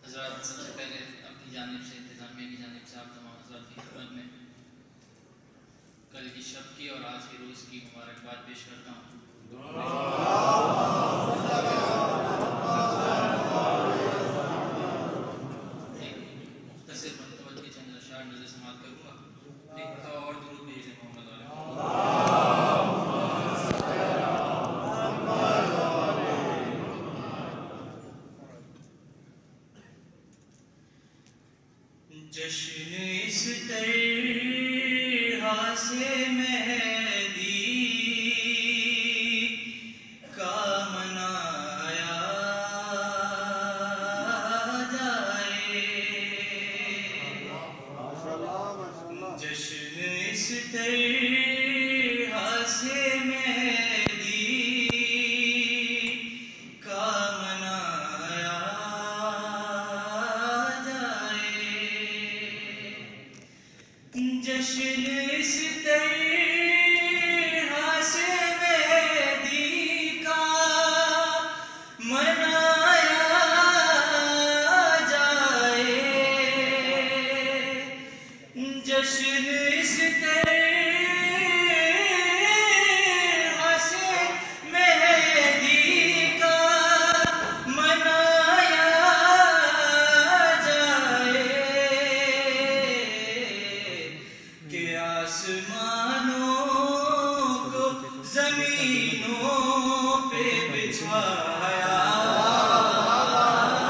حضرات سب سے پہلے اپنی جانب سے انتظامیہ کی جانب سے آپ تمام حضرات کی خدمت میں کل کی شب کی اور آج کے روز کی مبارکباد پیش کرتا ہوں۔ ایک مختصر مرتبہ کے چند اشعار نظر سماعت کروں گا، ایک مرتبہ اور درود بھیجیں محمد علیہ۔ جشن اس طرح سے مہدی کا منایا جائے، جشن اس طرح سے مہدی کا منایا جشن اس طرح سے مہدی کا منایا جائے، جشن اس طرح سے مہدی کا منایا جائے کہ آسمانوں کو زمینوں پہ بچھایا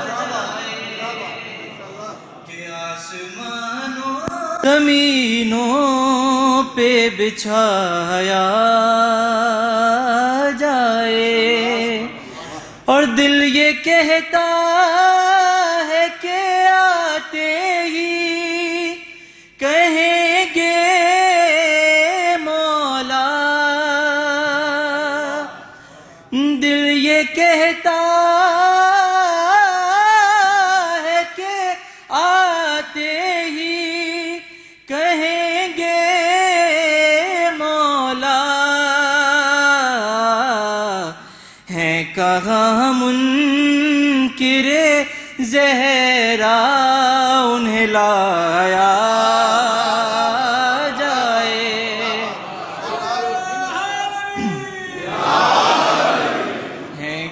جائے، کہ آسمانوں زمینوں پہ بچھایا جائے، اور دل یہ کہتا ہے کہ آتے ہی کہیں گے مولا، دل یہ کہتا ہے کہ آتے ہی کہیں گے مولا، ہیں کہاں منکر زہرا انہیں لایا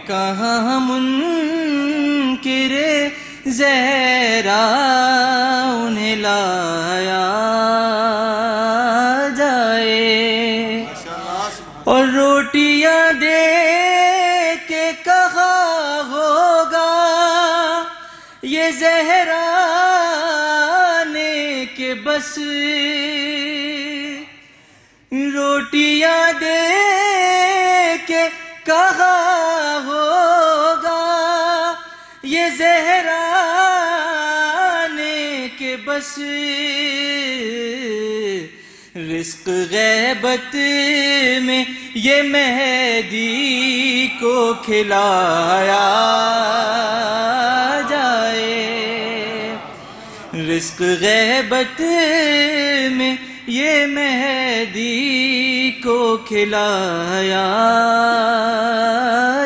کہاں منکر زہرا انہیں لایا جائے، اور روٹیاں دے کے کہا ہوگا یہ زہرا نے کہ بس، روٹیاں دے کے کہا ہوگا یہ زہرا نے کہ بس، رزق غیبت میں یہ مہدی کو کھلایا جائے، رزق غیبت میں یہ مہدی کو کھلایا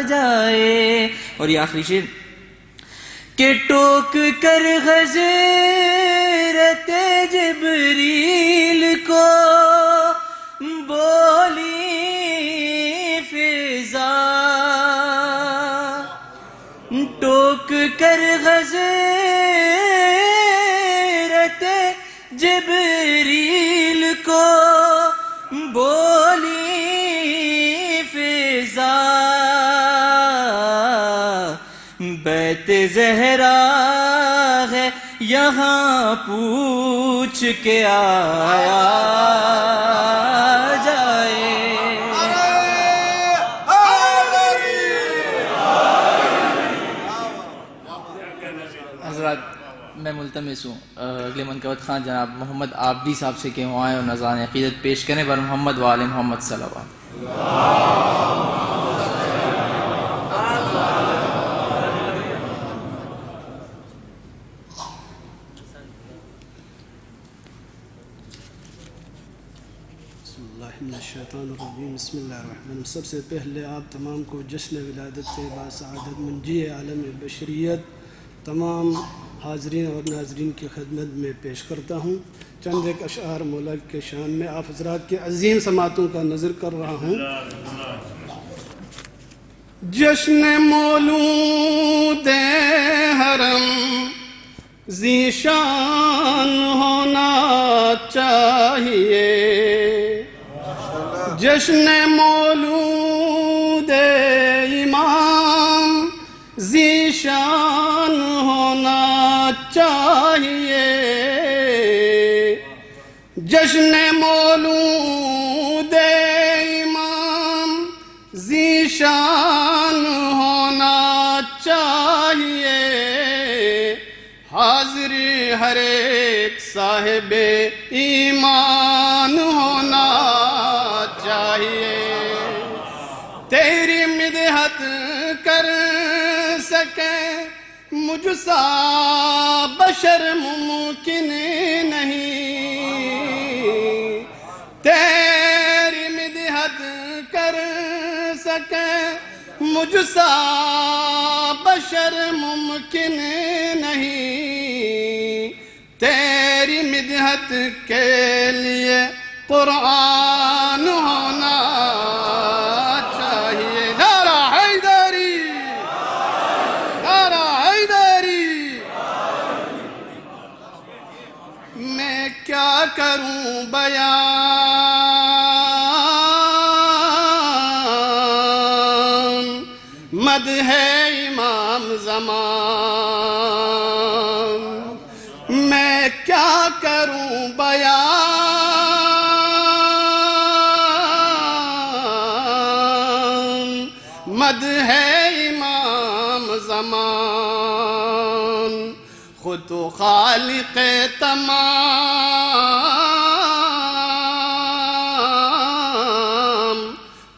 جائے۔ اور یہ آخری شعر کہ ٹوک کر حضرت جبریل کو بولی فضا، ٹوک کر حضرت جبریل کو بولی فضا، بیت زہرا ہے یہاں پوچھ کے آیا جائے۔ حضرات میں ملتمس ہوں اگلے منقبت خان جناب محمد عابدی صاحب سے کہ وہ آئیں اور نذران عقیدت پیش کریں بر محمد و آل محمد صلی اللہ علیہ وسلم۔ من الشیطان الرجیم بسم اللہ الرحمن الرحیم۔ سب سے پہلے آپ تمام کو جشن ولادت سے باسعادت منجی عالم بشریت تمام حاضرین اور ناظرین کی خدمت میں پیش کرتا ہوں چند ایک اشعار مولا کے شان میں آپ حضرات کے عظیم سماعتوں کا نظر کر رہا ہوں۔ جشن مولود حرم ذیشان ہونا چاہیے، جشن مولود امام ذیشان ہونا چاہیے، جشن مولود امام ذیشان ہونا چاہیے، حاضر ہر ایک صاحب ایمان ہونا چاہیے، تیری مدحت کر سکے مجھ سا بشر ممکن نہیں، تیری مدحت کر سکے مجھ سا بشر ممکن نہیں، تیری مدحت کے لیے قرآن ہونا چاہیے۔ نعرہ حیدری، نعرہ حیدری، میں کیا کروں بیان، مدح امام زمان، میں کیا کروں بیان، مدح امام زمان، خود تو خالق تمام،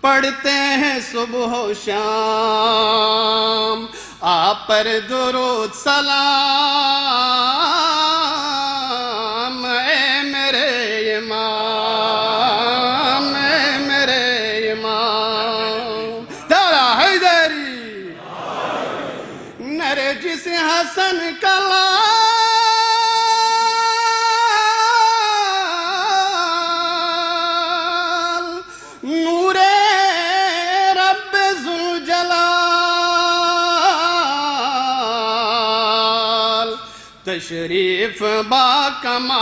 پڑھتے ہیں صبح و شام، آپ پر درود سلام، اے میرے امام، اے میرے امام، نعرہ حیدری، نرجس حسن کلال، نور رب ذوالجلال، تشریف با کمال،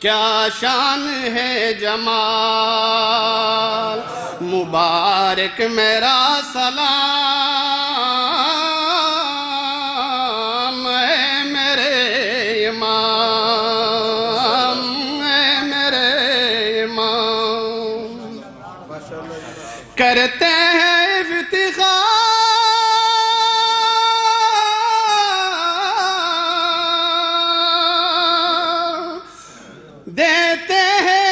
کیا شان ہے جمال، مبارک میرا سلام، اے میرے امام، اے میرے امام، کرتے ہیں افتخار، دیتے ہیں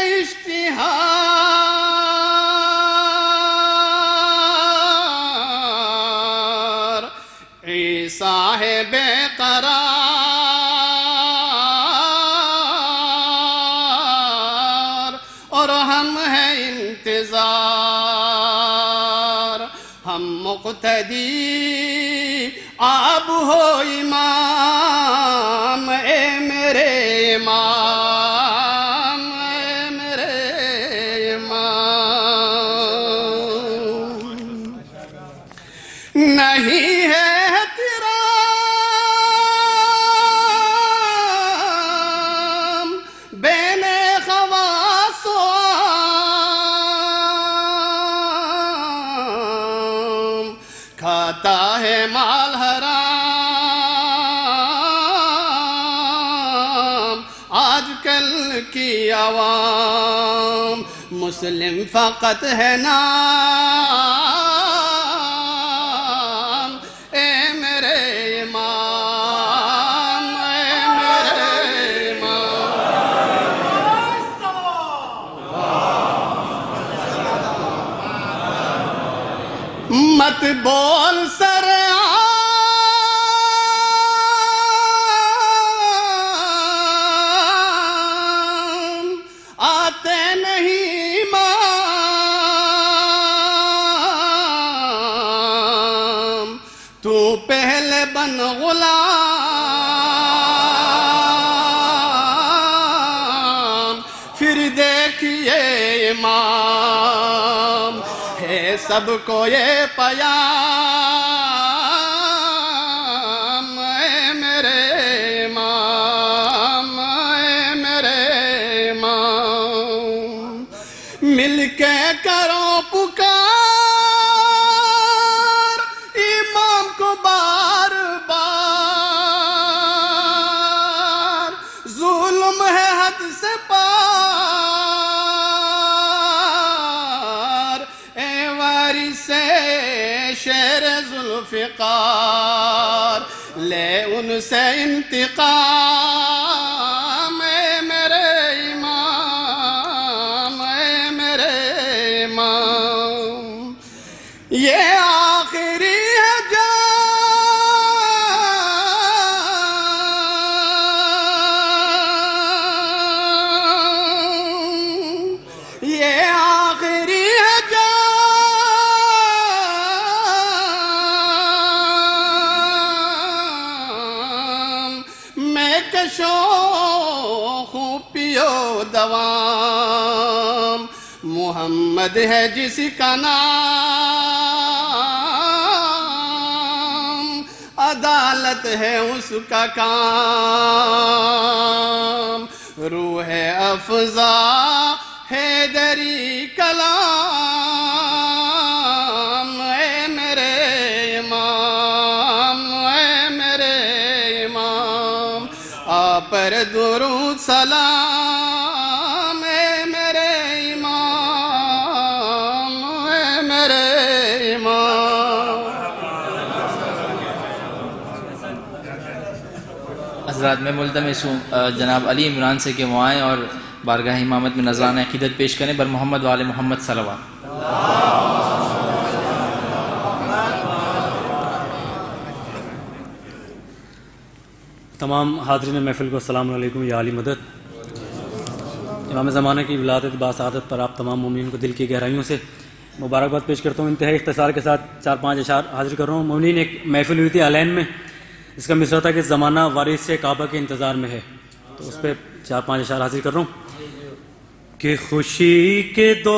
اشتہار، عیسیٰ ہے بے قرار، اور ہم ہیں انتظار، ہم مقتدی آپ ہو امام، اے میرے امام، اے میرے امام، نہیں ہے احترام بین خواص و عام، کھاتا ہے مال حرام آج کل کی عوام، مسلم فقط ہے نام، اے میرے امام، اے میرے امام، مت بول سر آتے نہیں تو پہلے بن غلام پھر دیکھیے امام ہے سب کو یہ پیام اے میرے امام اے میرے امام مل کے کرو پکار امام کو بار بار ظلم ہے حد سے پار اے وارث شیر ذوالفقار لے ان سے انتقام اے میرے امام اے میرے امام یہ آخری ہے جان یہ آخری ہے جان میں کشو پیو دوام محمد ہے جس کا نام عدالت ہے اس کا کام روح افزا حیدری کلام اے میرے امام اے میرے امام آپ پر درود سلام اے میرے امام اے میرے امام حضرات میں ملتمس ہوں جناب علی عمران سے کہ وہ آئیں اور بارگاہ امامت میں نذرانہ عقیدت پیش کریں بر محمد وآل محمد صلوات. تمام حاضرین محفل کو السلام علیکم یا علی مدد. امام زمانہ کی ولادت باسعادت پر آپ تمام مومنین کو دل کی گہرائیوں سے مبارکباد پیش کرتا ہوں. انتہائی اختصار کے ساتھ 4-5 اشعار حاضر کر رہا ہوں. مومنین ایک محفل ہوئی تھی علین میں، اس کا مصرع تھا کہ زمانہ وارث کعبہ کے انتظار میں ہے، تو اس پہ 4-5 اشعار حاضر کر رہا ہوں. کہ خوشی کے دور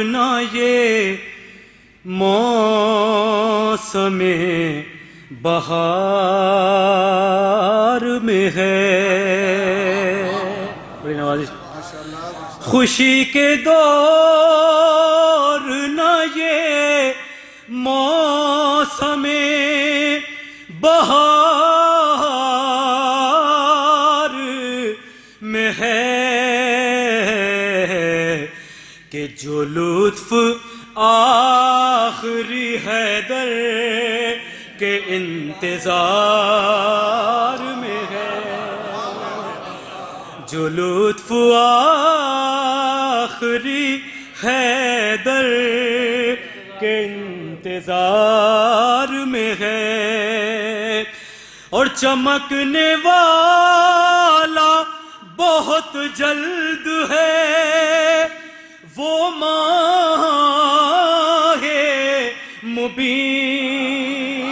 نہ یہ موسم بہار میں ہے، بڑی نوازش. خوشی کے دور نہ یہ موسم بہار میں ہے کہ جو لطف آخری حیدر کے انتظار میں ہے، جو لطف آخری حیدر کے انتظار میں ہے، اور چمکنے والا بہت جلد ہے وہ ماہ مبین.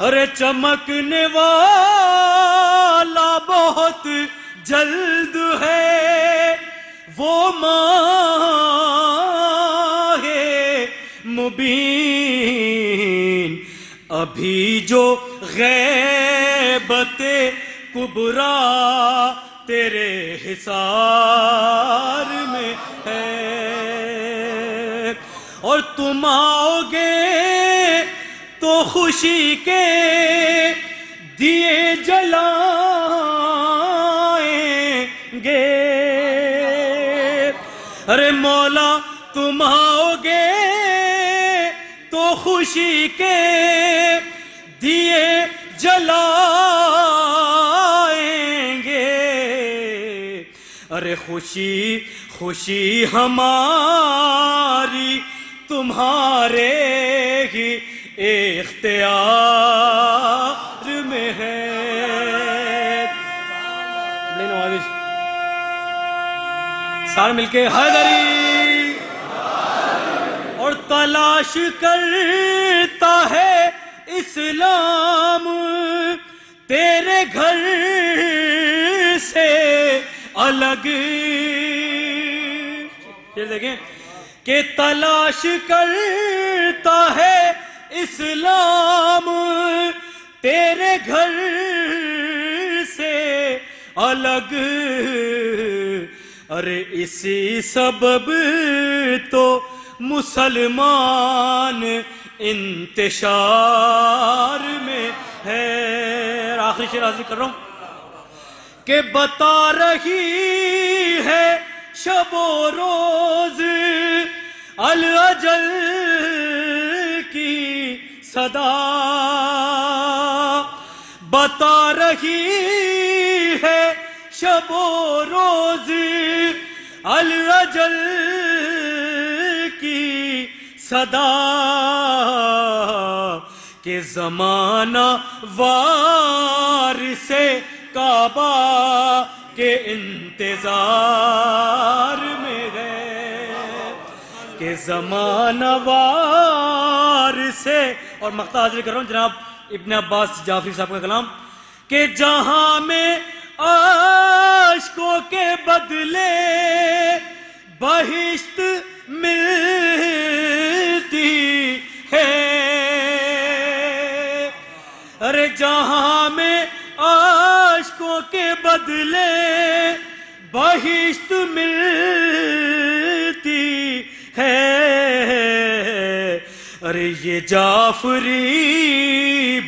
ارے چمکنے والا بہت جلد ہے وہ ماہ مبین. ابھی جو غیبت کبریٰ تیرے حصار میں ہے، اور تم آؤ گے تو خوشی کے دیے جلائیں گے. ارے مولا تم آؤ گے تو خوشی کے دیے جلائیں گے. ارے خوشی خوشی ہماری تمہارے ہی اختیار میں ہے. سارے مل کے حیدری، اور تلاش کرتا ہے اسلام تیرے گھر سے الگ. یہ دیکھیں کہ تلاش کرتا ہے اسلام تیرے گھر سے الگ. ارے اسی سبب تو مسلمان انتشار میں ہے. آخری شعر حاضر کر رہا ہوں کہ بتا رہی ہے شب و روز الاجل کی صدا. بتا رہی ہے شب و روز الاجل کی صدا کہ زمانہ وار سے کعبہ کے انتظار میں ہے. کہ زمانہ وار سے. اور مقطع حاضر کر رہا ہوں جناب ابن عباس جعفری صاحب کا کلام کہ جہاں میں عاشقوں کے بدلے بہشت ملتی ہے. ارے جہاں میں عاشقوں کے بدلے بہشت ملتی ہے. ارے یہ جعفری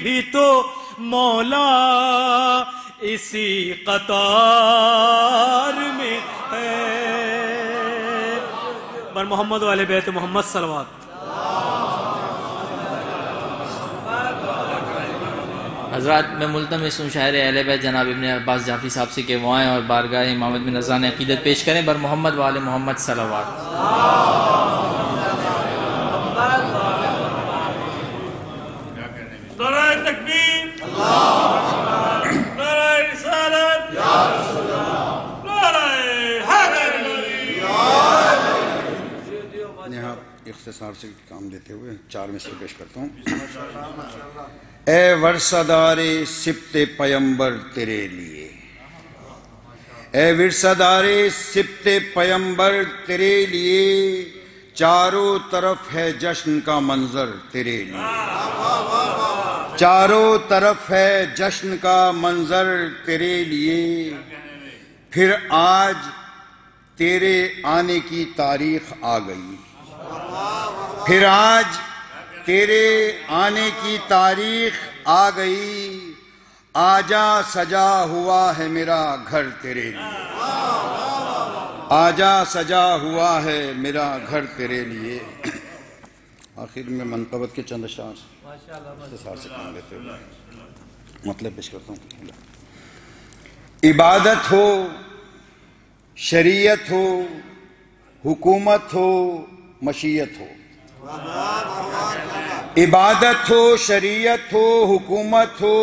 بھی تو مولا اسی قطار میں ہے. بر محمد والے بیت محمد صلوات. حضرات میں ملتمس ہوں شاعر اہل بیت جناب ابن عباس جعفری صاحب سے کہ وہ آئیں اور بارگاہ امامت میں نذران عقیدت پیش کریں. بر محمد والے محمد صلوات. نعرہ تکبیر، نعرہ رسالت، نعرہ حیدر. یہاں اختصار سے کام دیتے ہوئے 4 مصرع پیش کرتا ہوں. اے ورثہ دار سبط پیمبر تیرے لیے، اے ورثہ دار سبط پیمبر تیرے لیے، چاروں طرف ہے جشن کا منظر تیرے لیے. چاروں طرف ہے جشن کا منظر تیرے لیے. پھر آج تیرے آنے کی تاریخ آ گئی. پھر آج تیرے آنے کی تاریخ آ گئی. آجا سجا ہوا ہے میرا گھر تیرے لیے. آجا سجا ہوا ہے میرا گھر تیرے لیے. آخر میں منقبت کے چند اشعار اختصار سے کام لیتے ہوئے مطلب پیش کرتا ہوں. عبادت ہو، شریعت ہو، حکومت ہو، مشیت ہو. عبادت ہو، شریعت ہو، حکومت ہو،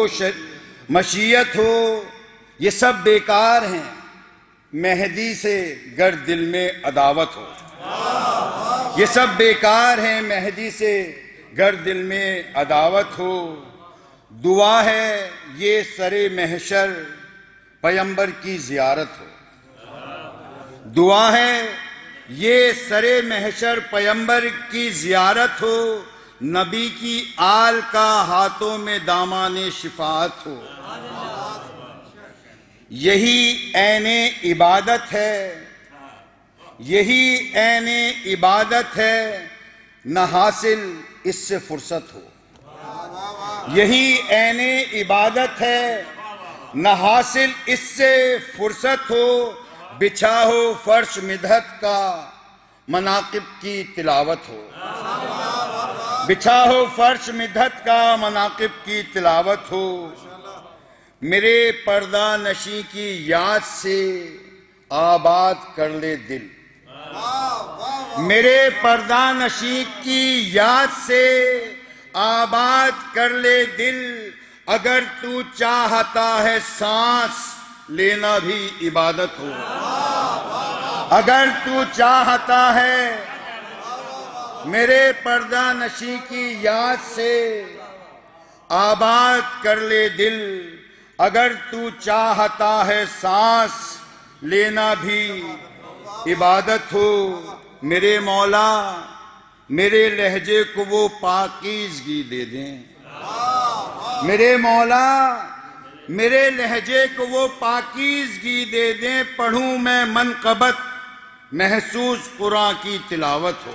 مشیت ہو، یہ سب بیکار ہیں مہدی سے گر دل میں عداوت ہو. یہ سب بیکار ہیں مہدی سے گر دل میں عداوت ہو. دعا ہے یہ سر محشر پیمبر کی زیارت ہو. دعا ہے یہ سر محشر پیمبر کی زیارت ہو. نبی کی آل کا ہاتھوں میں دامان شفاعت ہو. یہی عین عبادت ہے، یہی عین عبادت ہے، نہ حاصل اس سے فرصت ہو. یہی عین عبادت ہے، نہ حاصل اس سے فرصت ہو. بچھا ہو فرش مدحت کا مناقب کی تلاوت ہو. بچھا ہو فرش مدحت کا مناقب کی تلاوت ہو. میرے پردہ نشیں کی یاد سے آباد کر لے دل. میرے پردہ نشیں کی یاد سے آباد کر لے دل. اگر تو چاہتا ہے سانس لینا بھی عبادت ہو. اگر تو چاہتا ہے میرے پردہ نشی کی یاد سے آباد کر لے دل، اگر تو چاہتا ہے سانس لینا بھی عبادت ہو۔ میرے مولا میرے لہجے کو وہ پاکیزگی دے دیں، میرے مولا میرے لہجے کو وہ پاکیزگی دے دیں، پڑھوں میں منقبت محسوس قرآن کی تلاوت ہو،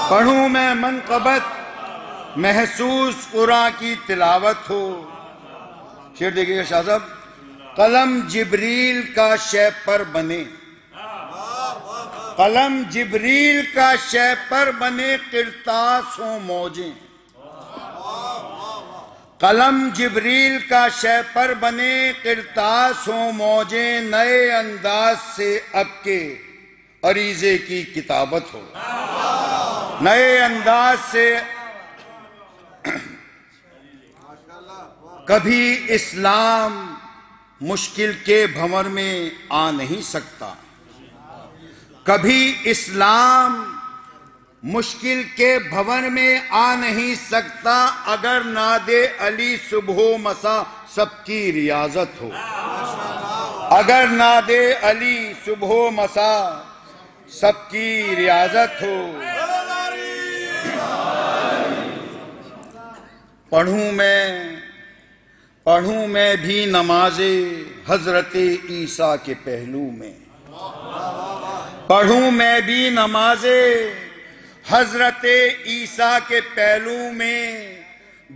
پڑھوں میں منقبت محسوس قرآن کی تلاوت ہو۔ شعر دیکھئے گا شاہ صاحب، قلم جبریل کا شے پر بنے، قلم جبریل کا شے پر بنے، قرطاس ہوں موجیں، قلم جبریل کا شے پر بنے، قرطاس ہوں موجیں، نئے انداز سے اب کے عریضے کی کتابت ہو، نئے انداز سے۔ کبھی اسلام مشکل کے بھنور میں آ نہیں سکتا، کبھی اسلام مشکل کے بھنور میں آ نہیں سکتا، اگر ناد علی صبح و مسا سب کی ریاضت ہو، اگر ناد علی صبح و مسا سب کی ریاضت ہو۔ پڑھوں میں بھی نماز حضرت عیسیٰ کے پہلو میں، پڑھوں میں بھی نماز حضرت عیسیٰ کے پہلو میں،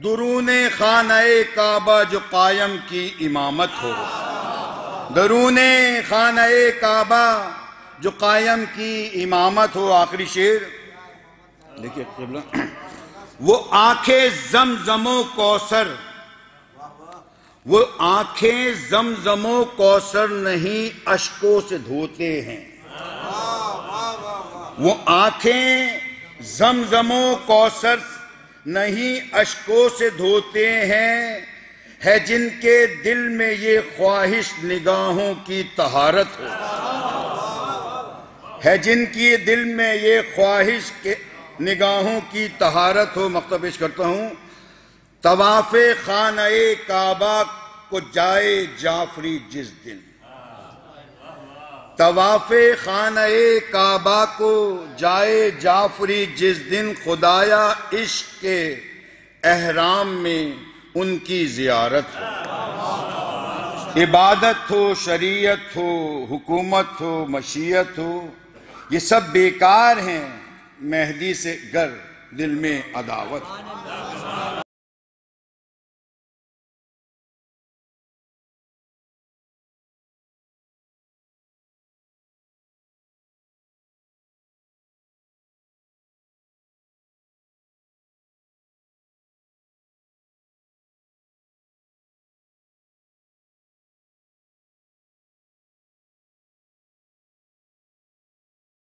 درون خانہ کعبہ جو قائم کی امامت ہو، درون خانہ کعبہ جو قائم کی امامت ہو۔ آخری شعر دیکھیے قبلہ، وہ آنکھیں زمزم و کوثر، وہ آنکھیں زمزم و کوثر نہیں اشکوں سے دھوتے ہیں، وہ آنکھیں زمزم و کوثر نہیں اشکوں سے دھوتے ہیں، ہے جن کے دل میں یہ خواہش نگاہوں کی طہارت ہو، ہے جن کی دل میں یہ خواہش کے نگاہوں کی طہارت ہو۔ مقطع پیش کرتا ہوں، طواف خانہ کعبہ کو جائے جعفری جس دن، طواف خانہ کعبہ کو جائے جعفری جس دن، خدایا عشق کے احرام میں ان کی زیارت ہو، عبادت ہو، شریعت ہو، حکومت ہو، مشیت ہو، یہ سب بیکار ہیں مہدی سے گر دل میں عداوت۔